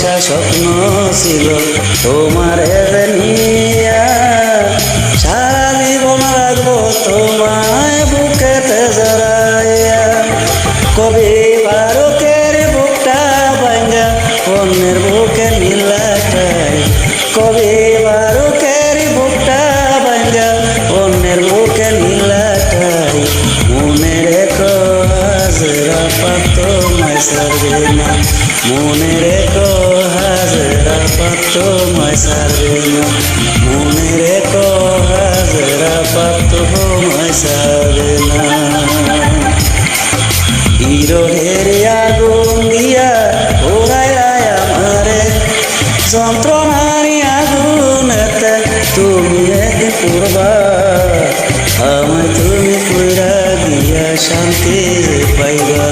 বসা স্বপ্ন ছিল তোমারে নিয়া সারা জীবন রাখবো তোমায় বুকেতে জড়াইয়া কবি বারকের বুকটা ভাঙ্গা অন্যের বুকে নীলাটাই কবি বারকের বুকটা ভাঙ্গা অন্যের বুকে নীলাটাই মনে রেখো হাজরা পাত মাই সারবে না মনে রেখো হাজরা পাত মাই সারবে না মনে রেখো হাজরা পাত মাই সারবে না বিরহের আগুন দিয়া ওরাইলায় আমারে যন্ত্রণার আগুনেতে তুমি একদিন পড়বা আমায় তুমি কইরা দিয়া শান্তি পাইবা।